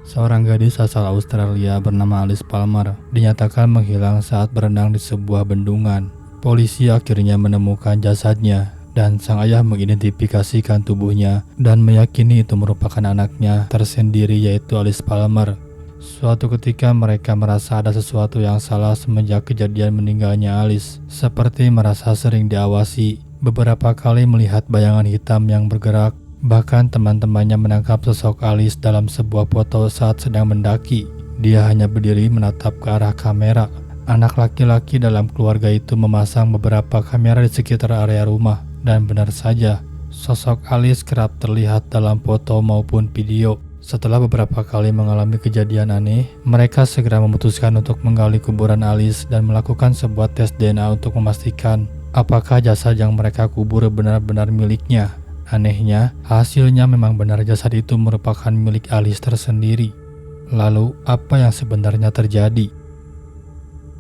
Seorang gadis asal Australia bernama Alice Palmer dinyatakan menghilang saat berenang di sebuah bendungan. Polisi akhirnya menemukan jasadnya dan sang ayah mengidentifikasikan tubuhnya dan meyakini itu merupakan anaknya tersendiri, yaitu Alice Palmer. Suatu ketika mereka merasa ada sesuatu yang salah semenjak kejadian meninggalnya Alice, seperti merasa sering diawasi. Beberapa kali melihat bayangan hitam yang bergerak. Bahkan teman-temannya menangkap sosok Alice dalam sebuah foto saat sedang mendaki. Dia hanya berdiri menatap ke arah kamera. Anak laki-laki dalam keluarga itu memasang beberapa kamera di sekitar area rumah. Dan benar saja, sosok Alice kerap terlihat dalam foto maupun video. Setelah beberapa kali mengalami kejadian aneh, mereka segera memutuskan untuk menggali kuburan Alice dan melakukan sebuah tes DNA untuk memastikan apakah jasad yang mereka kubur benar-benar miliknya. Anehnya, hasilnya memang benar jasad itu merupakan milik Alice tersendiri. Lalu, apa yang sebenarnya terjadi?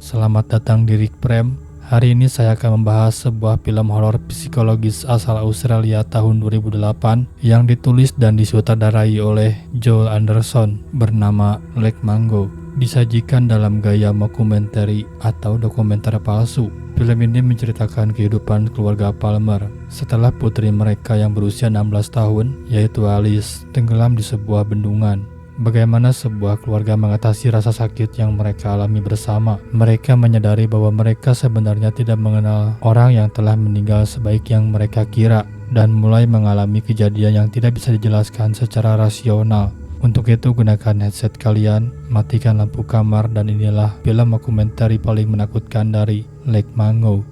Selamat datang di Rick Prem. Hari ini saya akan membahas sebuah film horor psikologis asal Australia tahun 2008 yang ditulis dan disutradarai oleh Joel Anderson bernama Lake Mango. Disajikan dalam gaya mockumentary atau dokumenter palsu. Film ini menceritakan kehidupan keluarga Palmer setelah putri mereka yang berusia 16 tahun, yaitu Alice, tenggelam di sebuah bendungan. Bagaimana sebuah keluarga mengatasi rasa sakit yang mereka alami bersama. Mereka menyadari bahwa mereka sebenarnya tidak mengenal orang yang telah meninggal sebaik yang mereka kira, dan mulai mengalami kejadian yang tidak bisa dijelaskan secara rasional. Untuk itu gunakan headset kalian, matikan lampu kamar, dan inilah film dokumenter paling menakutkan dari Lake Mango.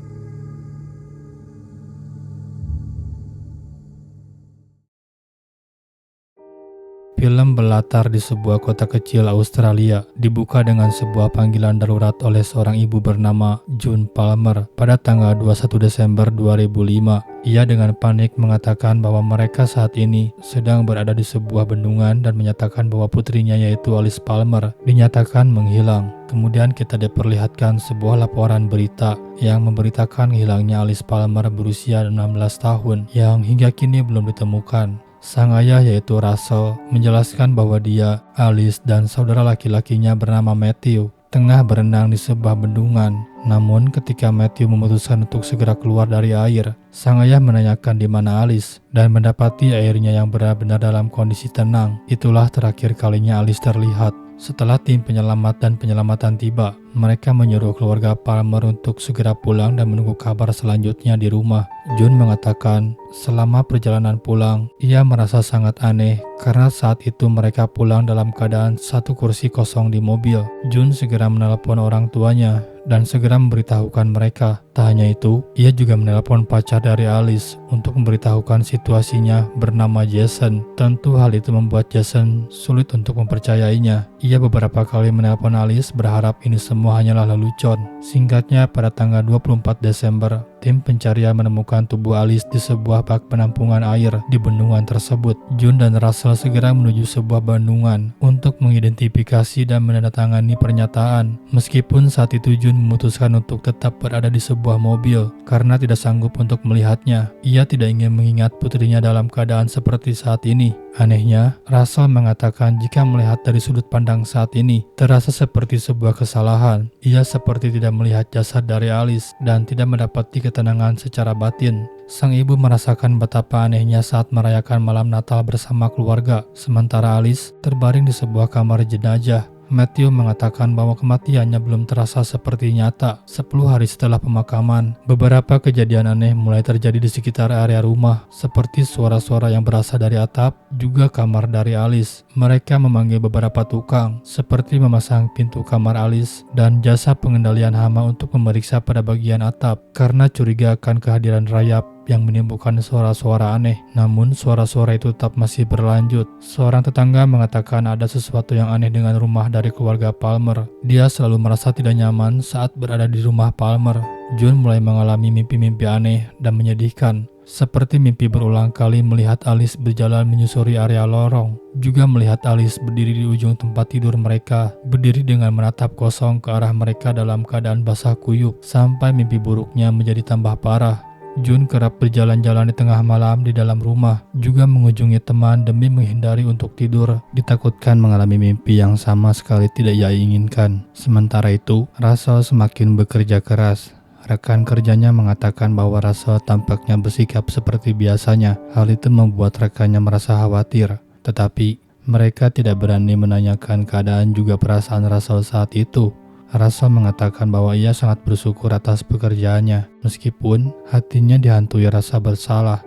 Film berlatar di sebuah kota kecil Australia, dibuka dengan sebuah panggilan darurat oleh seorang ibu bernama June Palmer pada tanggal 21 Desember 2005. Ia dengan panik mengatakan bahwa mereka saat ini sedang berada di sebuah bendungan dan menyatakan bahwa putrinya, yaitu Alice Palmer, dinyatakan menghilang. Kemudian kita diperlihatkan sebuah laporan berita yang memberitakan hilangnya Alice Palmer berusia 16 tahun yang hingga kini belum ditemukan. Sang ayah, yaitu Russell, menjelaskan bahwa dia, Alice, dan saudara laki-lakinya bernama Matthew tengah berenang di sebuah bendungan. Namun ketika Matthew memutuskan untuk segera keluar dari air, sang ayah menanyakan di mana Alice dan mendapati airnya yang benar-benar dalam kondisi tenang. Itulah terakhir kalinya Alice terlihat. Setelah tim penyelamat dan penyelamatan tiba, mereka menyuruh keluarga Palmer untuk segera pulang dan menunggu kabar selanjutnya di rumah. June mengatakan, selama perjalanan pulang, ia merasa sangat aneh karena saat itu mereka pulang dalam keadaan satu kursi kosong di mobil. June segera menelepon orang tuanya dan segera memberitahukan mereka. Tak hanya itu, ia juga menelepon pacar dari Alice untuk memberitahukan situasinya bernama Jason. Tentu hal itu membuat Jason sulit untuk mempercayainya. Ia beberapa kali menelepon Alice berharap ini semua hanyalah lelucon. Singkatnya, pada tanggal 24 Desember, tim pencarian menemukan tubuh Alice di sebuah bak penampungan air di bendungan tersebut. June dan Russell segera menuju sebuah bendungan untuk mengidentifikasi dan menandatangani pernyataan. Meskipun saat itu June memutuskan untuk tetap berada di sebuah mobil karena tidak sanggup untuk melihatnya. Ia tidak ingin mengingat putrinya dalam keadaan seperti saat ini. Anehnya, Russell mengatakan jika melihat dari sudut pandang saat ini, terasa seperti sebuah kesalahan. Ia seperti tidak melihat jasad dari Alice dan tidak mendapati ketenangan secara batin. Sang ibu merasakan betapa anehnya saat merayakan malam Natal bersama keluarga, sementara Alice terbaring di sebuah kamar jenazah. Matthew mengatakan bahwa kematiannya belum terasa seperti nyata. 10 hari setelah pemakaman, beberapa kejadian aneh mulai terjadi di sekitar area rumah, seperti suara-suara yang berasal dari atap, juga kamar dari Alice. Mereka memanggil beberapa tukang, seperti memasang pintu kamar Alice dan jasa pengendalian hama untuk memeriksa pada bagian atap, karena curiga akan kehadiran rayap yang menimbulkan suara-suara aneh. Namun suara-suara itu tetap masih berlanjut. Seorang tetangga mengatakan ada sesuatu yang aneh dengan rumah dari keluarga Palmer. Dia selalu merasa tidak nyaman saat berada di rumah Palmer. June mulai mengalami mimpi-mimpi aneh dan menyedihkan. Seperti mimpi berulang kali melihat Alice berjalan menyusuri area lorong. Juga melihat Alice berdiri di ujung tempat tidur mereka, berdiri dengan menatap kosong ke arah mereka dalam keadaan basah kuyup, sampai mimpi buruknya menjadi tambah parah. Jun kerap berjalan-jalan di tengah malam di dalam rumah, juga mengunjungi teman demi menghindari untuk tidur, ditakutkan mengalami mimpi yang sama sekali tidak ia inginkan. Sementara itu, Russell semakin bekerja keras. Rekan kerjanya mengatakan bahwa Russell tampaknya bersikap seperti biasanya. Hal itu membuat rekannya merasa khawatir, tetapi mereka tidak berani menanyakan keadaan juga perasaan Russell saat itu. Russell mengatakan bahwa ia sangat bersyukur atas pekerjaannya, meskipun hatinya dihantui rasa bersalah.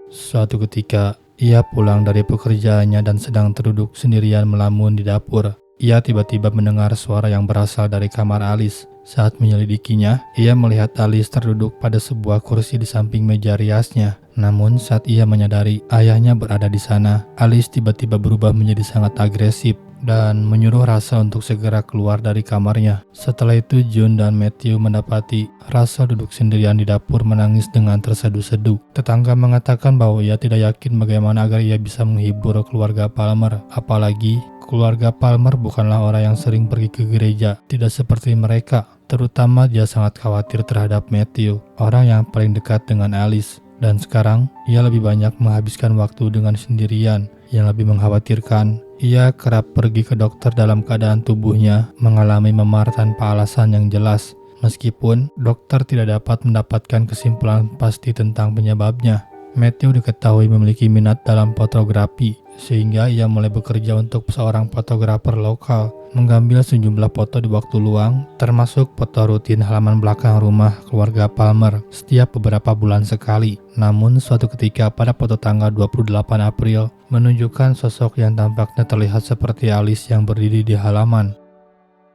Suatu ketika, ia pulang dari pekerjaannya dan sedang duduk sendirian melamun di dapur. Ia tiba-tiba mendengar suara yang berasal dari kamar Alice. Saat menyelidikinya, ia melihat Alice terduduk pada sebuah kursi di samping meja riasnya. Namun saat ia menyadari ayahnya berada di sana, Alice tiba-tiba berubah menjadi sangat agresif dan menyuruh Russell untuk segera keluar dari kamarnya. Setelah itu Jun dan Matthew mendapati Russell duduk sendirian di dapur menangis dengan terseduh-seduh. Tetangga mengatakan bahwa ia tidak yakin bagaimana agar ia bisa menghibur keluarga Palmer, apalagi keluarga Palmer bukanlah orang yang sering pergi ke gereja, tidak seperti mereka. Terutama dia sangat khawatir terhadap Matthew, orang yang paling dekat dengan Alice. Dan sekarang, ia lebih banyak menghabiskan waktu dengan sendirian. Yang lebih mengkhawatirkan, ia kerap pergi ke dokter dalam keadaan tubuhnya mengalami memar tanpa alasan yang jelas. Meskipun dokter tidak dapat mendapatkan kesimpulan pasti tentang penyebabnya. Matthew diketahui memiliki minat dalam fotografi, sehingga ia mulai bekerja untuk seorang fotografer lokal, mengambil sejumlah foto di waktu luang, termasuk foto rutin halaman belakang rumah keluarga Palmer setiap beberapa bulan sekali. Namun suatu ketika pada foto tanggal 28 April menunjukkan sosok yang tampaknya terlihat seperti Alice yang berdiri di halaman.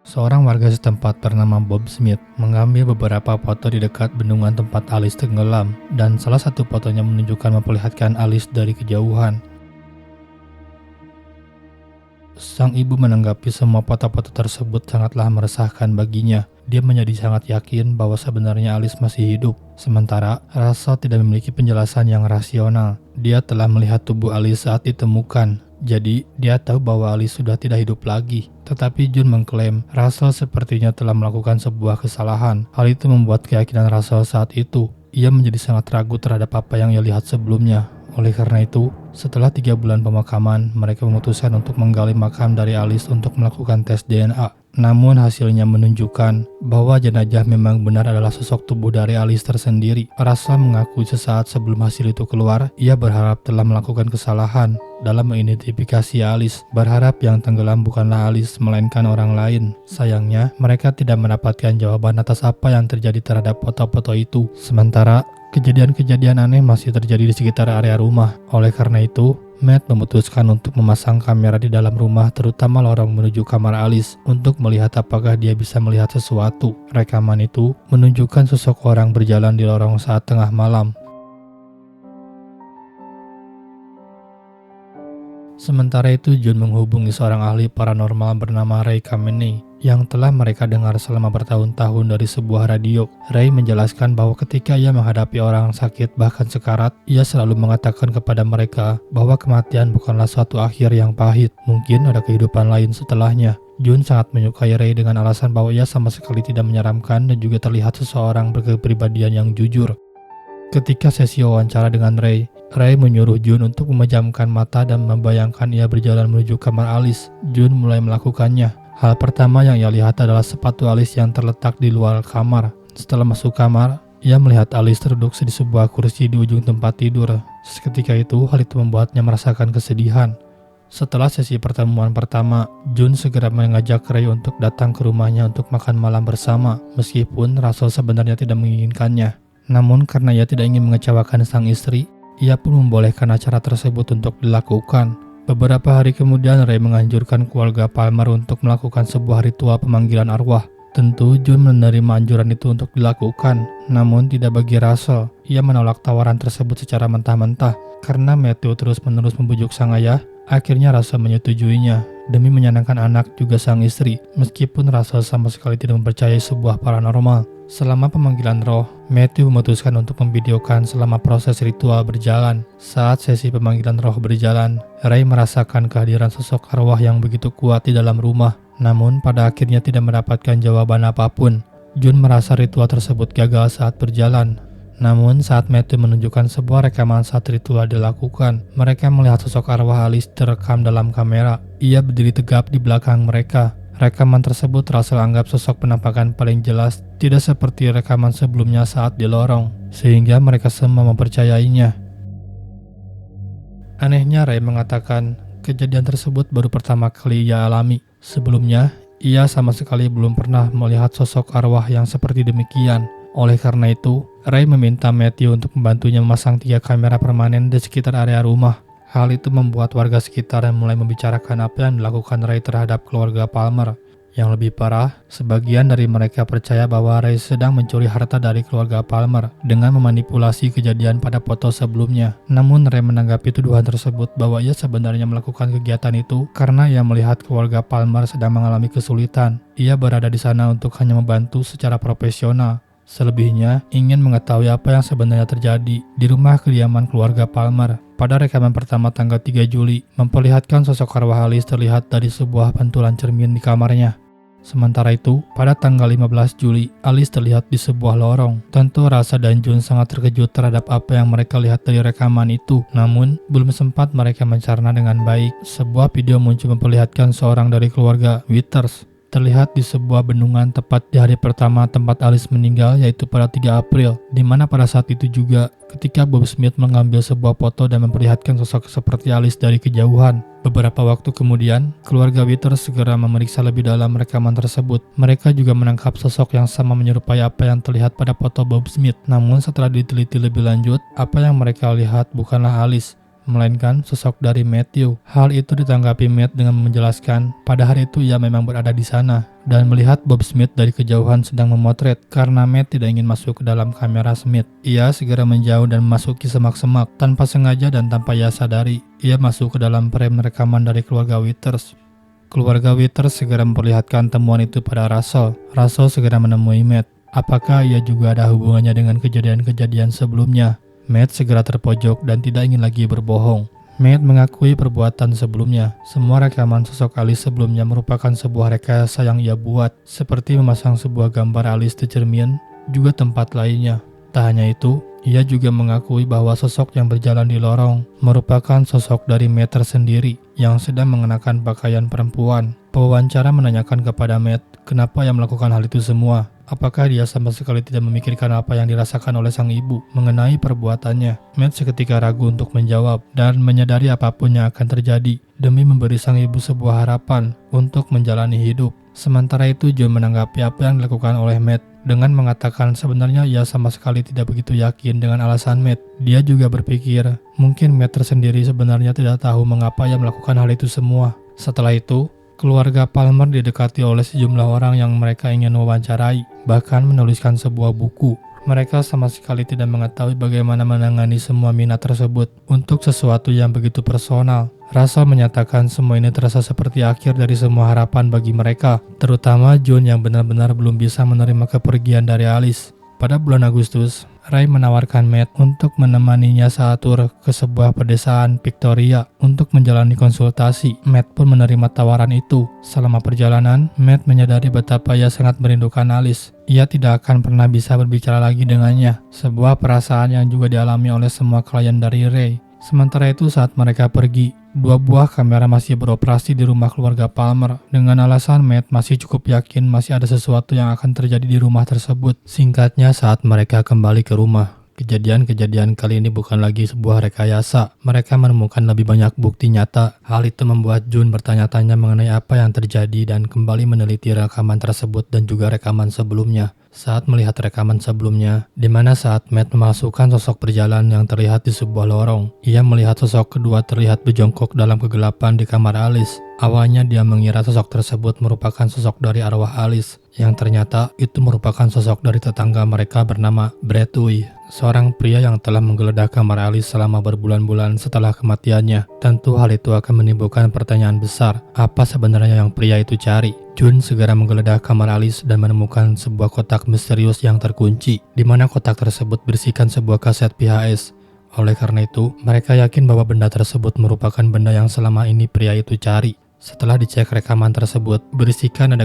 Seorang warga setempat bernama Bob Smith mengambil beberapa foto di dekat bendungan tempat Alice tenggelam, dan salah satu fotonya menunjukkan memperlihatkan Alice dari kejauhan. Sang ibu menanggapi semua foto-foto tersebut sangatlah meresahkan baginya. Dia menjadi sangat yakin bahwa sebenarnya Alice masih hidup. Sementara Russell tidak memiliki penjelasan yang rasional. Dia telah melihat tubuh Alice saat ditemukan, jadi dia tahu bahwa Alice sudah tidak hidup lagi. Tetapi Jun mengklaim Russell sepertinya telah melakukan sebuah kesalahan. Hal itu membuat keyakinan Russell saat itu. Ia menjadi sangat ragu terhadap apa yang ia lihat sebelumnya. Oleh karena itu, setelah 3 bulan pemakaman, mereka memutuskan untuk menggali makam dari Alice untuk melakukan tes DNA. Namun hasilnya menunjukkan bahwa jenazah memang benar adalah sosok tubuh dari Alice tersendiri. Russell mengakui sesaat sebelum hasil itu keluar, ia berharap telah melakukan kesalahan dalam mengidentifikasi Alice, berharap yang tenggelam bukanlah Alice melainkan orang lain. Sayangnya, mereka tidak mendapatkan jawaban atas apa yang terjadi terhadap foto-foto itu. Sementara kejadian-kejadian aneh masih terjadi di sekitar area rumah. Oleh karena itu, Matt memutuskan untuk memasang kamera di dalam rumah, terutama lorong menuju kamar Alice, untuk melihat apakah dia bisa melihat sesuatu. Rekaman itu menunjukkan sosok orang berjalan di lorong saat tengah malam. Sementara itu, Jun menghubungi seorang ahli paranormal bernama Ray Kameny yang telah mereka dengar selama bertahun-tahun dari sebuah radio. Ray menjelaskan bahwa ketika ia menghadapi orang sakit bahkan sekarat, ia selalu mengatakan kepada mereka bahwa kematian bukanlah suatu akhir yang pahit, mungkin ada kehidupan lain setelahnya. Jun sangat menyukai Ray dengan alasan bahwa ia sama sekali tidak menyeramkan dan juga terlihat seseorang berkepribadian yang jujur. Ketika sesi wawancara dengan Ray menyuruh Jun untuk memejamkan mata dan membayangkan ia berjalan menuju kamar Alice. Jun mulai melakukannya. Hal pertama yang ia lihat adalah sepatu Alice yang terletak di luar kamar. Setelah masuk kamar, ia melihat Alice duduk di sebuah kursi di ujung tempat tidur. Seketika itu, hal itu membuatnya merasakan kesedihan. Setelah sesi pertemuan pertama, Jun segera mengajak Ray untuk datang ke rumahnya untuk makan malam bersama, meskipun Russell sebenarnya tidak menginginkannya. Namun karena ia tidak ingin mengecewakan sang istri, ia pun membolehkan acara tersebut untuk dilakukan. Beberapa hari kemudian, Ray menganjurkan keluarga Palmer untuk melakukan sebuah ritual pemanggilan arwah. Tentu Jun menerima anjuran itu untuk dilakukan, namun tidak bagi Russell. Ia menolak tawaran tersebut secara mentah-mentah. Karena Matthew terus-menerus membujuk sang ayah, akhirnya Russell menyetujuinya demi menyenangkan anak juga sang istri, meskipun Russell sama sekali tidak mempercayai sebuah paranormal. Selama pemanggilan roh, Matthew memutuskan untuk memvideokan selama proses ritual berjalan. Saat sesi pemanggilan roh berjalan, Ray merasakan kehadiran sosok arwah yang begitu kuat di dalam rumah. Namun pada akhirnya tidak mendapatkan jawaban apapun. Jun merasa ritual tersebut gagal saat berjalan. Namun saat Matthew menunjukkan sebuah rekaman saat ritual dilakukan, mereka melihat sosok arwah Alice terekam dalam kamera. Ia berdiri tegap di belakang mereka. Rekaman tersebut Russell anggap sosok penampakan paling jelas, tidak seperti rekaman sebelumnya saat di lorong, sehingga mereka semua mempercayainya. Anehnya, Ray mengatakan kejadian tersebut baru pertama kali ia alami. Sebelumnya, ia sama sekali belum pernah melihat sosok arwah yang seperti demikian. Oleh karena itu, Ray meminta Matthew untuk membantunya memasang 3 kamera permanen di sekitar area rumah. Hal itu membuat warga sekitar mulai membicarakan apa yang dilakukan Ray terhadap keluarga Palmer. Yang lebih parah, sebagian dari mereka percaya bahwa Ray sedang mencuri harta dari keluarga Palmer dengan memanipulasi kejadian pada foto sebelumnya. Namun Ray menanggapi tuduhan tersebut bahwa ia sebenarnya melakukan kegiatan itu karena ia melihat keluarga Palmer sedang mengalami kesulitan. Ia berada di sana untuk hanya membantu secara profesional. Selebihnya, ingin mengetahui apa yang sebenarnya terjadi di rumah kediaman keluarga Palmer. Pada rekaman pertama tanggal 3 Juli, memperlihatkan sosok arwah Alice terlihat dari sebuah pantulan cermin di kamarnya. Sementara itu, pada tanggal 15 Juli, Alice terlihat di sebuah lorong. Tentu Rasa dan Jun sangat terkejut terhadap apa yang mereka lihat dari rekaman itu. Namun, belum sempat mereka mencerna dengan baik, sebuah video muncul memperlihatkan seorang dari keluarga Withers terlihat di sebuah bendungan tepat di hari pertama tempat Alice meninggal, yaitu pada 3 April, di mana pada saat itu juga ketika Bob Smith mengambil sebuah foto dan memperlihatkan sosok seperti Alice dari kejauhan. Beberapa waktu kemudian, keluarga Withers segera memeriksa lebih dalam rekaman tersebut. Mereka juga menangkap sosok yang sama menyerupai apa yang terlihat pada foto Bob Smith. Namun setelah diteliti lebih lanjut, apa yang mereka lihat bukanlah Alice, melainkan sosok dari Matthew. Hal itu ditanggapi Matt dengan menjelaskan pada hari itu ia memang berada di sana dan melihat Bob Smith dari kejauhan sedang memotret. Karena Matt tidak ingin masuk ke dalam kamera Smith, ia segera menjauh dan memasuki semak-semak. Tanpa sengaja dan tanpa ia sadari, ia masuk ke dalam frame rekaman dari keluarga Withers. Keluarga Withers segera memperlihatkan temuan itu pada Russell. Russell segera menemui Matt. Apakah ia juga ada hubungannya dengan kejadian-kejadian sebelumnya? Matt segera terpojok dan tidak ingin lagi berbohong. Matt mengakui perbuatan sebelumnya. Semua rekaman sosok Alice sebelumnya merupakan sebuah rekayasa yang ia buat, seperti memasang sebuah gambar Alice di cermin, juga tempat lainnya. Tak hanya itu, ia juga mengakui bahwa sosok yang berjalan di lorong merupakan sosok dari Matt tersendiri yang sedang mengenakan pakaian perempuan. Pewawancara menanyakan kepada Matt kenapa ia melakukan hal itu semua. Apakah dia sama sekali tidak memikirkan apa yang dirasakan oleh sang ibu mengenai perbuatannya? Matt seketika ragu untuk menjawab dan menyadari apapun yang akan terjadi demi memberi sang ibu sebuah harapan untuk menjalani hidup. Sementara itu, John menanggapi apa yang dilakukan oleh Matt dengan mengatakan sebenarnya ia sama sekali tidak begitu yakin dengan alasan Matt. Dia juga berpikir mungkin Matt tersendiri sebenarnya tidak tahu mengapa ia melakukan hal itu semua. Setelah itu, keluarga Palmer didekati oleh sejumlah orang yang mereka ingin wawancarai, bahkan menuliskan sebuah buku. Mereka sama sekali tidak mengetahui bagaimana menangani semua minat tersebut untuk sesuatu yang begitu personal. Russell menyatakan semua ini terasa seperti akhir dari semua harapan bagi mereka, terutama John yang benar-benar belum bisa menerima kepergian dari Alice. Pada bulan Agustus, Ray menawarkan Matt untuk menemaninya saat tur ke sebuah pedesaan Victoria untuk menjalani konsultasi. Matt pun menerima tawaran itu. Selama perjalanan, Matt menyadari betapa ia sangat merindukan Alice. Ia tidak akan pernah bisa berbicara lagi dengannya, sebuah perasaan yang juga dialami oleh semua klien dari Ray. Sementara itu, saat mereka pergi, 2 buah kamera masih beroperasi di rumah keluarga Palmer. Dengan alasan Matt masih cukup yakin masih ada sesuatu yang akan terjadi di rumah tersebut. Singkatnya, saat mereka kembali ke rumah, kejadian-kejadian kali ini bukan lagi sebuah rekayasa. Mereka menemukan lebih banyak bukti nyata. Hal itu membuat Jun bertanya-tanya mengenai apa yang terjadi dan kembali meneliti rekaman tersebut dan juga rekaman sebelumnya. Saat melihat rekaman sebelumnya, di mana saat Matt memasukkan sosok berjalan yang terlihat di sebuah lorong, ia melihat sosok kedua terlihat berjongkok dalam kegelapan di kamar Alice. Awalnya dia mengira sosok tersebut merupakan sosok dari arwah Alice, yang ternyata itu merupakan sosok dari tetangga mereka bernama Bradley, seorang pria yang telah menggeledah kamar Alice selama berbulan-bulan setelah kematiannya. Tentu hal itu akan menimbulkan pertanyaan besar, apa sebenarnya yang pria itu cari? Jun segera menggeledah kamar Alice dan menemukan sebuah kotak misterius yang terkunci, di mana kotak tersebut berisikan sebuah kaset VHS. Oleh karena itu, mereka yakin bahwa benda tersebut merupakan benda yang selama ini pria itu cari. Setelah dicek rekaman tersebut, berisikan ada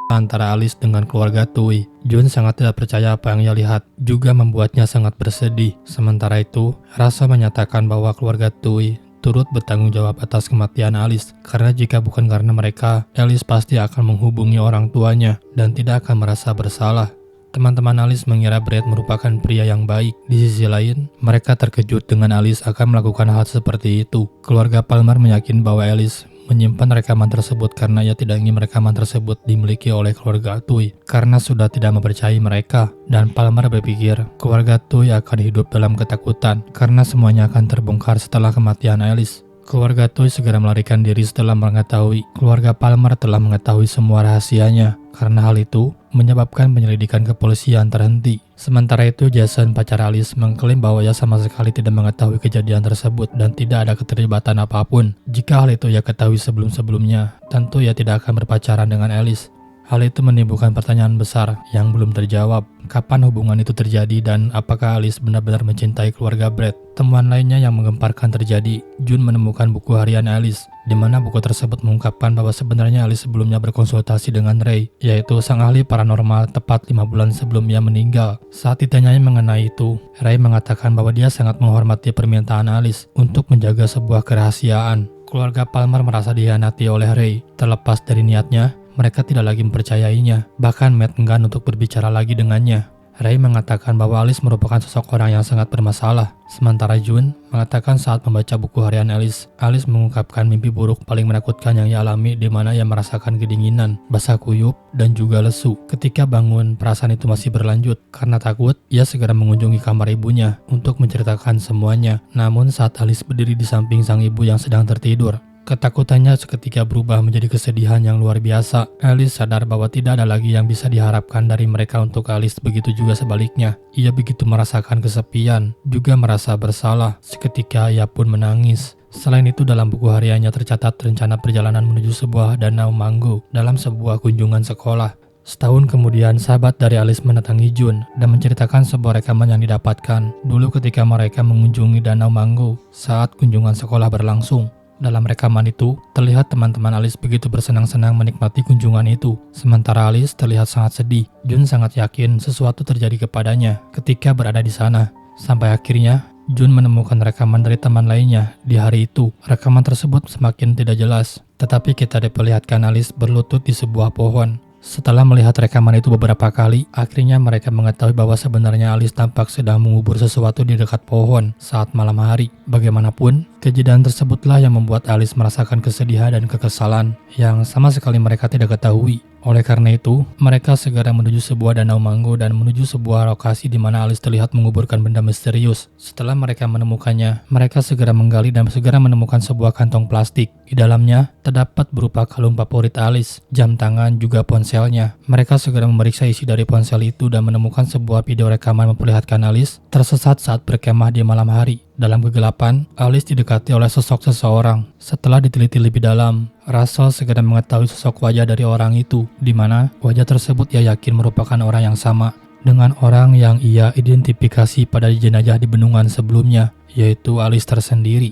antara Alice dengan keluarga Tui. Jun sangat tidak percaya apa yang ia lihat, juga membuatnya sangat bersedih. Sementara itu, Russell menyatakan bahwa keluarga Tui turut bertanggung jawab atas kematian Alice, karena jika bukan karena mereka, Alice pasti akan menghubungi orang tuanya dan tidak akan merasa bersalah. Teman-teman Alice mengira Brett merupakan pria yang baik. Di sisi lain, mereka terkejut dengan Alice akan melakukan hal seperti itu. Keluarga Palmer meyakinkan bahwa Alice menyimpan rekaman tersebut karena ia tidak ingin rekaman tersebut dimiliki oleh keluarga Tui karena sudah tidak mempercayai mereka. Dan Palmer berpikir keluarga Tui akan hidup dalam ketakutan karena semuanya akan terbongkar setelah kematian Alice. Keluarga Tui segera melarikan diri setelah mengetahui keluarga Palmer telah mengetahui semua rahasianya. Karena hal itu menyebabkan penyelidikan kepolisian terhenti. Sementara itu, Jason, pacar Alice, mengklaim bahwa ia sama sekali tidak mengetahui kejadian tersebut dan tidak ada keterlibatan apapun. Jika hal itu ia ketahui sebelum-sebelumnya, tentu ia tidak akan berpacaran dengan Alice. Hal itu menimbulkan pertanyaan besar yang belum terjawab. Kapan hubungan itu terjadi dan apakah Alice benar-benar mencintai keluarga Brett? Temuan lainnya yang menggemparkan terjadi. Jun menemukan buku harian Alice, di mana buku tersebut mengungkapkan bahwa sebenarnya Alice sebelumnya berkonsultasi dengan Ray, yaitu sang ahli paranormal, tepat 5 bulan sebelum ia meninggal. Saat ditanyai mengenai itu, Ray mengatakan bahwa dia sangat menghormati permintaan Alice untuk menjaga sebuah kerahasiaan. Keluarga Palmer merasa dikhianati oleh Ray. Terlepas dari niatnya, mereka tidak lagi mempercayainya. Bahkan Matt enggan untuk berbicara lagi dengannya. Ray mengatakan bahwa Alice merupakan sosok orang yang sangat bermasalah. Sementara Jun mengatakan saat membaca buku harian Alice mengungkapkan mimpi buruk paling menakutkan yang ia alami, di mana ia merasakan kedinginan, basah kuyup, dan juga lesu. Ketika bangun, perasaan itu masih berlanjut. Karena takut, ia segera mengunjungi kamar ibunya untuk menceritakan semuanya. Namun saat Alice berdiri di samping sang ibu yang sedang tertidur, ketakutannya seketika berubah menjadi kesedihan yang luar biasa. Alice sadar bahwa tidak ada lagi yang bisa diharapkan dari mereka untuk Alice, begitu juga sebaliknya. Ia begitu merasakan kesepian, juga merasa bersalah. Seketika ia pun menangis. Selain itu, dalam buku hariannya tercatat rencana perjalanan menuju sebuah danau mango dalam sebuah kunjungan sekolah. Setahun kemudian, sahabat dari Alice mendatangi Jun dan menceritakan sebuah rekaman yang didapatkan dulu ketika mereka mengunjungi danau mango saat kunjungan sekolah berlangsung. Dalam rekaman itu, terlihat teman-teman Alice begitu bersenang-senang menikmati kunjungan itu. Sementara Alice terlihat sangat sedih. Jun sangat yakin sesuatu terjadi kepadanya ketika berada di sana. Sampai akhirnya, Jun menemukan rekaman dari teman lainnya di hari itu. Rekaman tersebut semakin tidak jelas, tetapi kita diperlihatkan Alice berlutut di sebuah pohon. Setelah melihat rekaman itu beberapa kali, akhirnya mereka mengetahui bahwa sebenarnya Alice tampak sedang mengubur sesuatu di dekat pohon saat malam hari. Bagaimanapun, kejadian tersebutlah yang membuat Alice merasakan kesedihan dan kekesalan yang sama sekali mereka tidak ketahui. Oleh karena itu, mereka segera menuju sebuah danau mango dan menuju sebuah lokasi di mana Alice terlihat menguburkan benda misterius. Setelah mereka menemukannya, mereka segera menggali dan segera menemukan sebuah kantong plastik. Di dalamnya, terdapat berupa kalung favorit Alice, jam tangan, juga ponselnya. Mereka segera memeriksa isi dari ponsel itu dan menemukan sebuah video rekaman memperlihatkan Alice tersesat saat berkemah di malam hari. Dalam kegelapan, Alice didekati oleh sosok seseorang. Setelah diteliti lebih dalam, Russell segera mengetahui sosok wajah dari orang itu, di mana wajah tersebut ia yakin merupakan orang yang sama dengan orang yang ia identifikasi pada jenazah di bendungan sebelumnya, yaitu Alice tersendiri.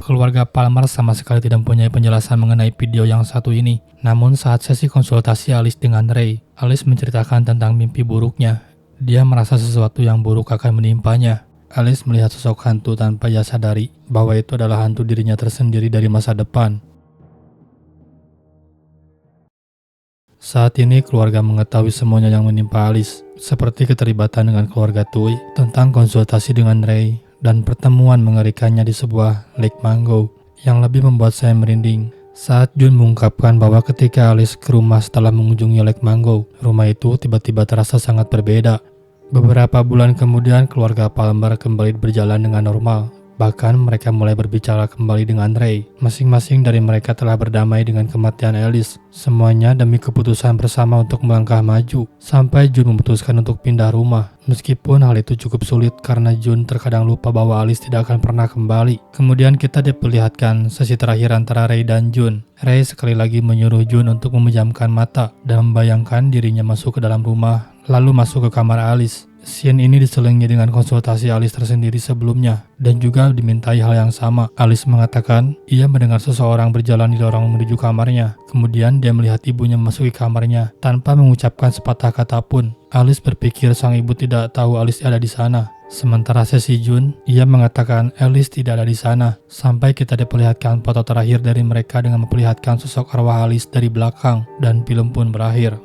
Keluarga Palmer sama sekali tidak mempunyai penjelasan mengenai video yang satu ini. Namun saat sesi konsultasi Alice dengan Ray, Alice menceritakan tentang mimpi buruknya. Dia merasa sesuatu yang buruk akan menimpanya. Alice melihat sosok hantu tanpa ia sadari bahwa itu adalah hantu dirinya tersendiri dari masa depan. Saat ini keluarga mengetahui semuanya yang menimpa Alice, seperti keterlibatan dengan keluarga Tui, tentang konsultasi dengan Ray, dan pertemuan mengerikannya di sebuah Lake Mango yang lebih membuat saya merinding. Saat Jun mengungkapkan bahwa ketika Alice ke rumah setelah mengunjungi Lake Mango, rumah itu tiba-tiba terasa sangat berbeda. Beberapa bulan kemudian, keluarga Palmer kembali berjalan dengan normal. Bahkan mereka mulai berbicara kembali dengan Ray. Masing-masing dari mereka telah berdamai dengan kematian Alice. Semuanya demi keputusan bersama untuk melangkah maju. Sampai Jun memutuskan untuk pindah rumah. Meskipun hal itu cukup sulit karena Jun terkadang lupa bahwa Alice tidak akan pernah kembali. Kemudian kita diperlihatkan sesi terakhir antara Ray dan Jun. Ray sekali lagi menyuruh Jun untuk memejamkan mata dan membayangkan dirinya masuk ke dalam rumah, lalu masuk ke kamar Alice. Scene ini diselingi dengan konsultasi Alice tersendiri sebelumnya, dan juga dimintai hal yang sama. Alice mengatakan ia mendengar seseorang berjalan di lorong menuju kamarnya. Kemudian dia melihat ibunya memasuki kamarnya tanpa mengucapkan sepatah kata pun. Alice berpikir sang ibu tidak tahu Alice ada di sana. Sementara sesi Jun, ia mengatakan Alice tidak ada di sana, sampai kita diperlihatkan foto terakhir dari mereka dengan memperlihatkan sosok arwah Alice dari belakang, dan film pun berakhir.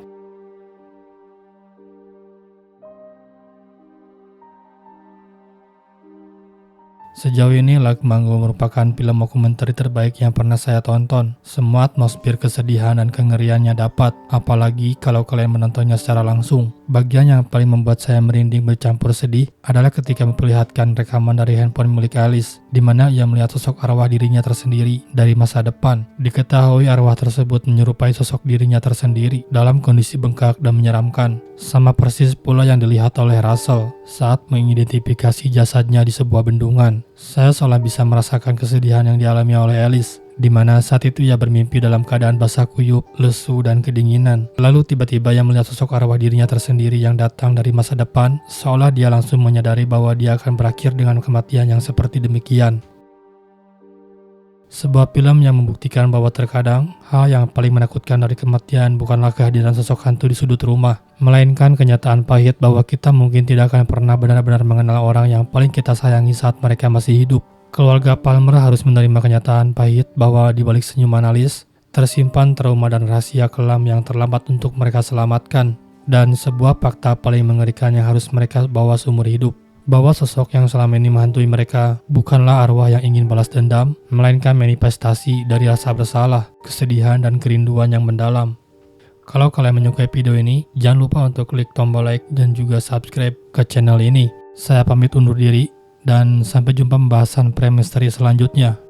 Sejauh ini Like Mango merupakan film dokumenter terbaik yang pernah saya tonton. Semua atmosfer kesedihan dan kengeriannya dapat, apalagi kalau kalian menontonnya secara langsung. Bagian yang paling membuat saya merinding bercampur sedih adalah ketika memperlihatkan rekaman dari handphone milik Alice, di mana ia melihat sosok arwah dirinya tersendiri dari masa depan. Diketahui arwah tersebut menyerupai sosok dirinya tersendiri dalam kondisi bengkak dan menyeramkan, sama persis pula yang dilihat oleh Russell saat mengidentifikasi jasadnya di sebuah bendungan. Saya seolah bisa merasakan kesedihan yang dialami oleh Alice, di mana saat itu ia bermimpi dalam keadaan basah kuyup, lesu, dan kedinginan. Lalu tiba-tiba ia melihat sosok arwah dirinya tersendiri yang datang dari masa depan, seolah dia langsung menyadari bahwa dia akan berakhir dengan kematian yang seperti demikian. Sebuah film yang membuktikan bahwa terkadang hal yang paling menakutkan dari kematian bukanlah kehadiran sosok hantu di sudut rumah, melainkan kenyataan pahit bahwa kita mungkin tidak akan pernah benar-benar mengenal orang yang paling kita sayangi saat mereka masih hidup. Keluarga Palmer harus menerima kenyataan pahit bahwa di balik senyuman Alice tersimpan trauma dan rahasia kelam yang terlambat untuk mereka selamatkan, dan sebuah fakta paling mengerikan yang harus mereka bawa seumur hidup, bahwa sosok yang selama ini menghantui mereka bukanlah arwah yang ingin balas dendam, melainkan manifestasi dari rasa bersalah, kesedihan, dan kerinduan yang mendalam. Kalau kalian menyukai video ini, jangan lupa untuk klik tombol like dan juga subscribe ke channel ini. Saya pamit undur diri, dan sampai jumpa pembahasan pre-misteri selanjutnya.